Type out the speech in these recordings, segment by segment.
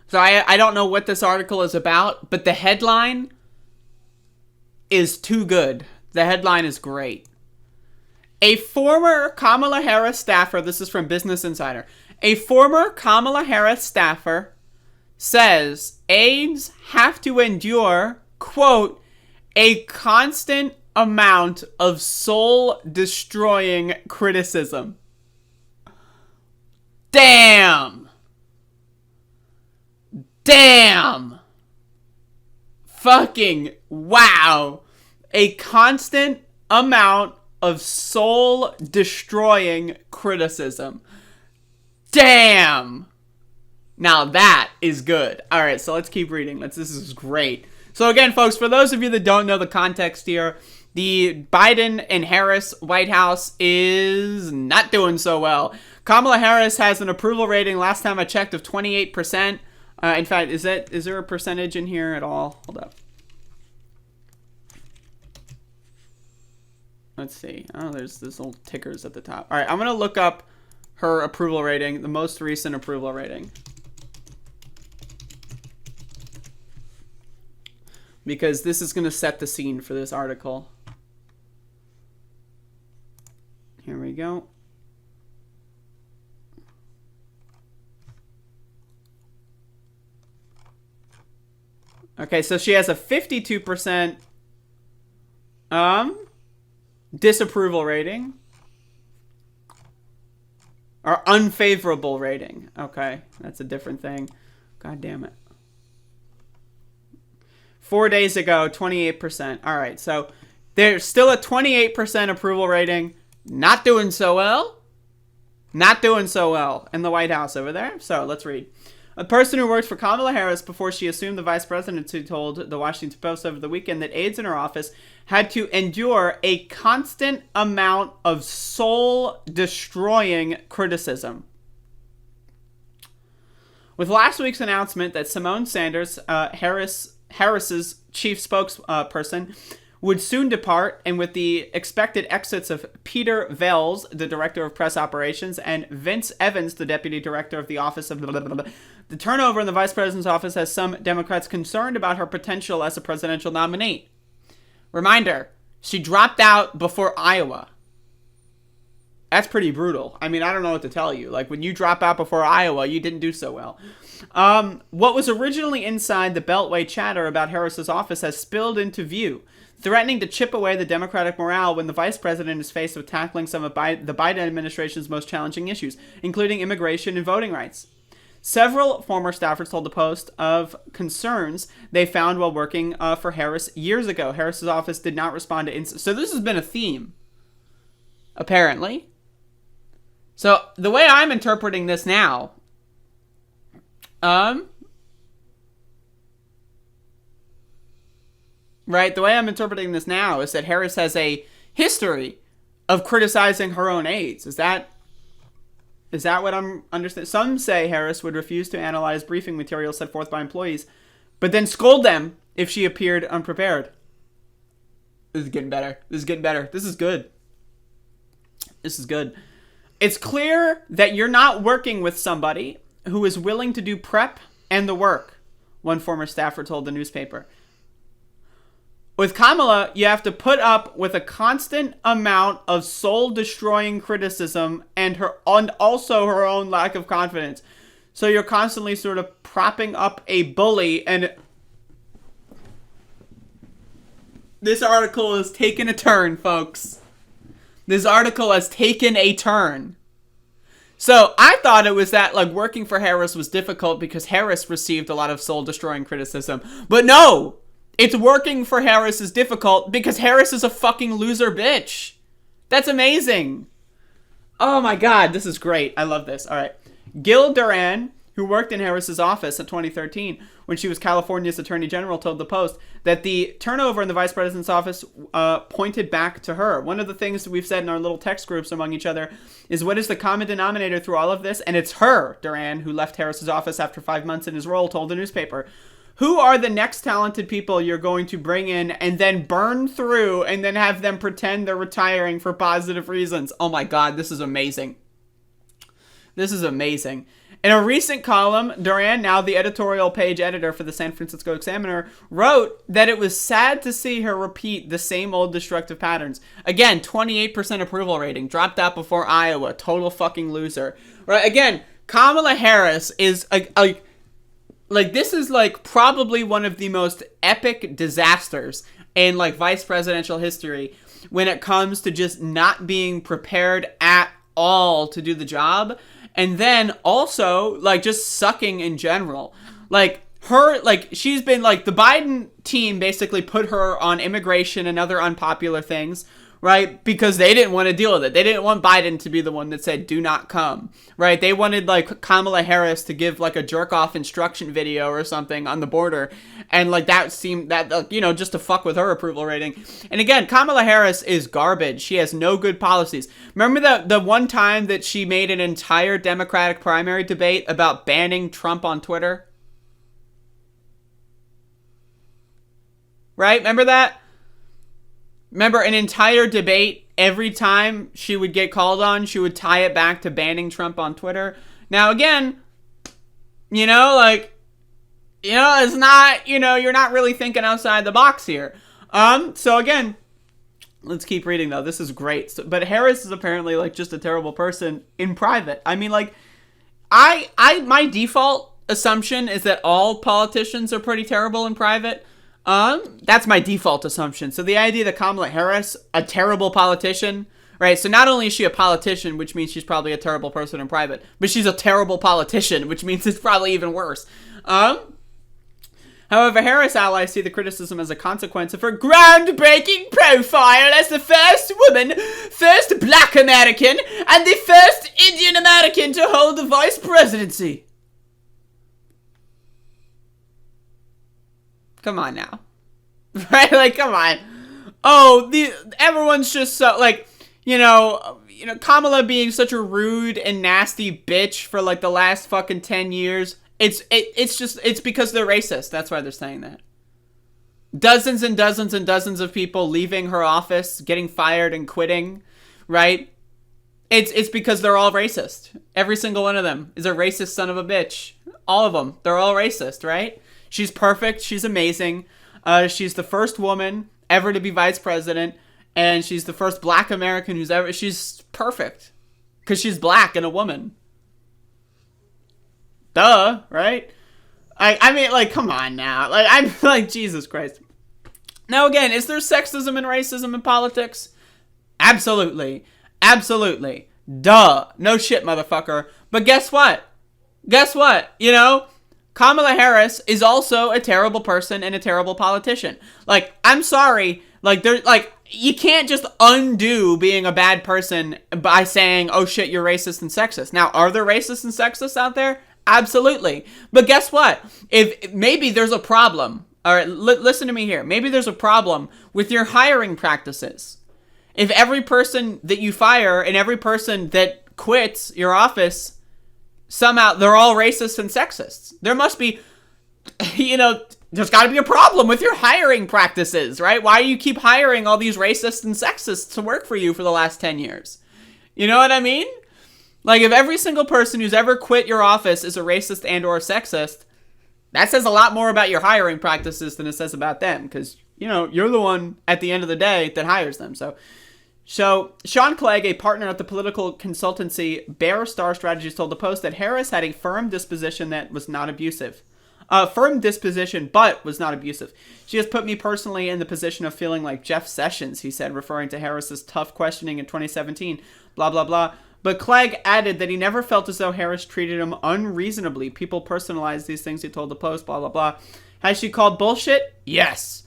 So I don't know what this article is about, but the headline is too good. The headline is great. A former Kamala Harris staffer, this is from Business Insider, a former Kamala Harris staffer says aides have to endure, quote, a constant amount of soul-destroying criticism. Damn! Damn! Fucking wow! A constant amount of soul-destroying criticism. Damn! Now that is good. Alright, so let's keep reading. This is great. So again, folks, for those of you that don't know the context here, the Biden and Harris White House is not doing so well. Kamala Harris has an approval rating, last time I checked, of 28%. In fact, is there a percentage in here at all? Hold up. Let's see. Oh, there's little tickers at the top. Alright, I'm going to look up her approval rating, the most recent approval rating. Because this is going to set the scene for this article. Here we go. Okay, so she has a 52% disapproval rating. Or unfavorable rating. Okay, that's a different thing. God damn it. 4 days ago, 28%. All right, so there's still a 28% approval rating. Not doing so well. Not doing so well in the White House over there. So let's read. A person who worked for Kamala Harris before she assumed the vice presidency told the Washington Post over the weekend that aides in her office had to endure a constant amount of soul-destroying criticism. With last week's announcement that Simone Sanders, Harris's chief spokesperson, would soon depart, and with the expected exits of Peter Vels, the director of press operations, and Vince Evans, the deputy director of the office of the turnover in the vice president's office has some Democrats concerned about her potential as a presidential nominee. Reminder, she dropped out before Iowa. That's pretty brutal. I mean, I don't know what to tell you. Like, when you drop out before Iowa, you didn't do so well. What was originally inside the Beltway chatter about Harris's office has spilled into view, threatening to chip away the Democratic morale when the vice president is faced with tackling some of the Biden administration's most challenging issues, including immigration and voting rights. Several former staffers told the Post of concerns they found while working for Harris years ago. Harris's office did not respond to so this has been a theme, apparently. So the way I'm interpreting this now, right, the way I'm interpreting this now is that Harris has a history of criticizing her own aides. Is that what I'm understanding? Some say Harris would refuse to analyze briefing materials set forth by employees, but then scold them if she appeared unprepared. This is getting better. This is getting better. This is good. This is good. It's clear that you're not working with somebody who is willing to do prep and the work, one former staffer told the newspaper. With Kamala, you have to put up with a constant amount of soul-destroying criticism and also her own lack of confidence. So you're constantly sort of propping up a bully, and this article has taken a turn, folks. This article has taken a turn. So I thought it was that, like, working for Harris was difficult because Harris received a lot of soul-destroying criticism. But no! It's working for Harris is difficult because Harris is a fucking loser bitch. That's amazing. Oh my god, this is great. I love this. All right. Gil Duran, who worked in Harris's office in 2013 when she was California's Attorney General, told the Post that the turnover in the vice president's office pointed back to her. One of the things that we've said in our little text groups among each other is, what is the common denominator through all of this? And it's her, Duran, who left Harris's office after 5 months in his role, told the newspaper. Who are the next talented people you're going to bring in and then burn through and then have them pretend they're retiring for positive reasons? Oh my god, this is amazing. This is amazing. In a recent column, Duran, now the editorial page editor for the San Francisco Examiner, wrote that it was sad to see her repeat the same old destructive patterns. Again, 28% approval rating. Dropped out before Iowa. Total fucking loser. Right? Again, Kamala Harris is this is like probably one of the most epic disasters in like vice presidential history when it comes to just not being prepared at all to do the job. And then also, like, just sucking in general. Like, she's been, like, the Biden team basically put her on immigration and other unpopular things, right? Because they didn't want to deal with it. They didn't want Biden to be the one that said, do not come, right? They wanted, like, Kamala Harris to give, like, a jerk-off instruction video or something on the border. And, like, that seemed, just to fuck with her approval rating. And again, Kamala Harris is garbage. She has no good policies. Remember the one time that she made an entire Democratic primary debate about banning Trump on Twitter? Right? Remember that? Remember an entire debate, every time she would get called on, she would tie it back to banning Trump on Twitter. Now, again, it's not, you're not really thinking outside the box here. So again, let's keep reading though. This is great. But Harris is apparently like just a terrible person in private. I mean, like, my default assumption is that all politicians are pretty terrible in private. That's my default assumption. So the idea that Kamala Harris, a terrible politician, right? So not only is she a politician, which means she's probably a terrible person in private, but she's a terrible politician, which means it's probably even worse. However, Harris allies see the criticism as a consequence of her groundbreaking profile as the first woman, first black American, and the first Indian American to hold the vice presidency. Come on now. Right? Like, come on. Oh, everyone's just so, like, Kamala being such a rude and nasty bitch for, like, the last fucking 10 years. It's because they're racist. That's why they're saying that. Dozens and dozens and dozens of people leaving her office, getting fired and quitting, right? It's because they're all racist. Every single one of them is a racist son of a bitch. All of them. They're all racist, right? She's perfect. She's amazing. She's the first woman ever to be vice president. And she's the first black American she's perfect. Because she's black and a woman. Duh, right? I mean, like, come on now. Like, I'm like, Jesus Christ. Now, again, is there sexism and racism in politics? Absolutely. Absolutely. Duh. No shit, motherfucker. But guess what? Kamala Harris is also a terrible person and a terrible politician. Like, I'm sorry. You can't just undo being a bad person by saying, oh shit, you're racist and sexist. Now, are there racists and sexists out there? Absolutely. But guess what? If maybe there's a problem. All right, listen to me here. Maybe there's a problem with your hiring practices. If every person that you fire and every person that quits your office, somehow they're all racist and sexists. There must be, there's got to be a problem with your hiring practices, right? Why do you keep hiring all these racists and sexists to work for you for the last 10 years? You know what I mean? Like, if every single person who's ever quit your office is a racist and or sexist, that says a lot more about your hiring practices than it says about them. Because, you're the one at the end of the day that hires them. So Sean Clegg, a partner at the political consultancy Bear Star Strategies, told the Post that Harris had a firm disposition that was not abusive. Firm disposition, but was not abusive. She has put me personally in the position of feeling like Jeff Sessions, he said, referring to Harris's tough questioning in 2017, blah, blah, blah. But Clegg added that he never felt as though Harris treated him unreasonably. People personalize these things, he told the Post, blah, blah, blah. Has she called bullshit? Yes.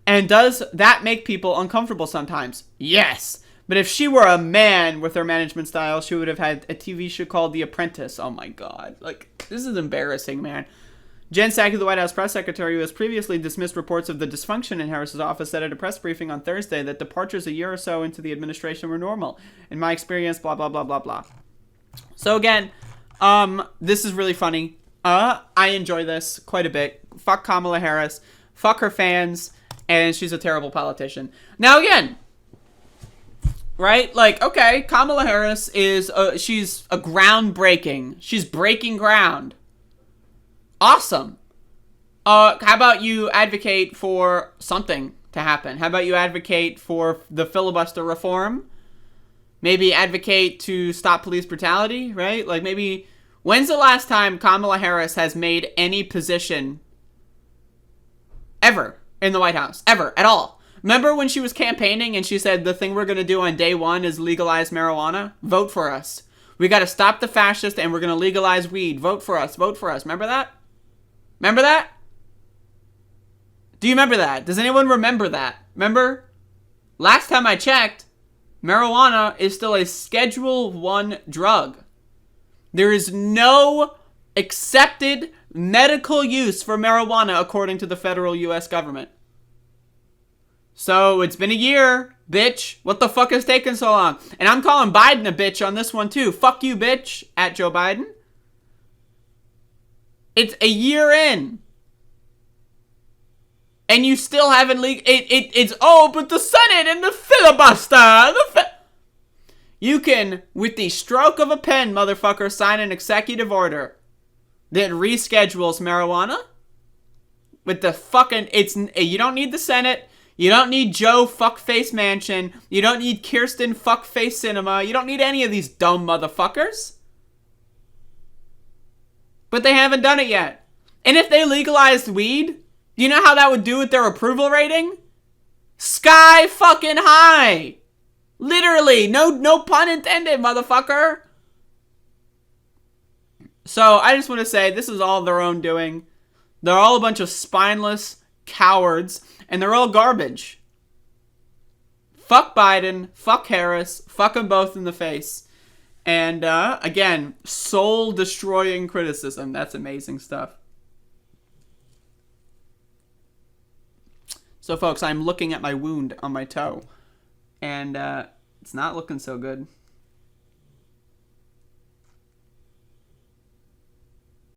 And does that make people uncomfortable sometimes? Yes. But if she were a man with her management style, she would have had a TV show called The Apprentice. Oh my God. Like, this is embarrassing, man. Jen Psaki, the White House press secretary, who has previously dismissed reports of the dysfunction in Harris's office, said at a press briefing on Thursday that departures a year or so into the administration were normal. In my experience, blah, blah, blah, blah, blah. So again, this is really funny. I enjoy this quite a bit. Fuck Kamala Harris. Fuck her fans. And she's a terrible politician. Now again, right? Like, okay, Kamala Harris is, she's a groundbreaking. She's breaking ground. Awesome. How about you advocate for something to happen? How about you advocate for the filibuster reform? Maybe advocate to stop police brutality, right? Like, maybe, when's the last time Kamala Harris has made any position ever in the White House? Ever. At all. Remember when she was campaigning and she said the thing we're going to do on day one is legalize marijuana? Vote for us. We got to stop the fascists and we're going to legalize weed. Vote for us. Vote for us. Remember that? Remember that? Do you remember that? Does anyone remember that? Remember? Last time I checked, marijuana is still a Schedule 1 drug. There is no accepted medical use for marijuana according to the federal U.S. government. So, it's been a year, bitch. What the fuck is taking so long? And I'm calling Biden a bitch on this one, too. Fuck you, bitch, at Joe Biden. It's a year in. And you still haven't it's, oh, but the Senate and the filibuster. You can, with the stroke of a pen, motherfucker, sign an executive order that reschedules marijuana. With the fucking, you don't need the Senate. You don't need Joe Fuckface Manchin. You don't need Kirsten Fuckface Cinema. You don't need any of these dumb motherfuckers. But they haven't done it yet. And if they legalized weed, do you know how that would do with their approval rating? Sky fucking high. Literally. No pun intended, motherfucker. So, I just want to say, this is all their own doing. They're all a bunch of spineless cowards, and they're all garbage. Fuck Biden, fuck Harris, fuck them both in the face. And, again, soul-destroying criticism. That's amazing stuff. So, folks, I'm looking at my wound on my toe. And, it's not looking so good.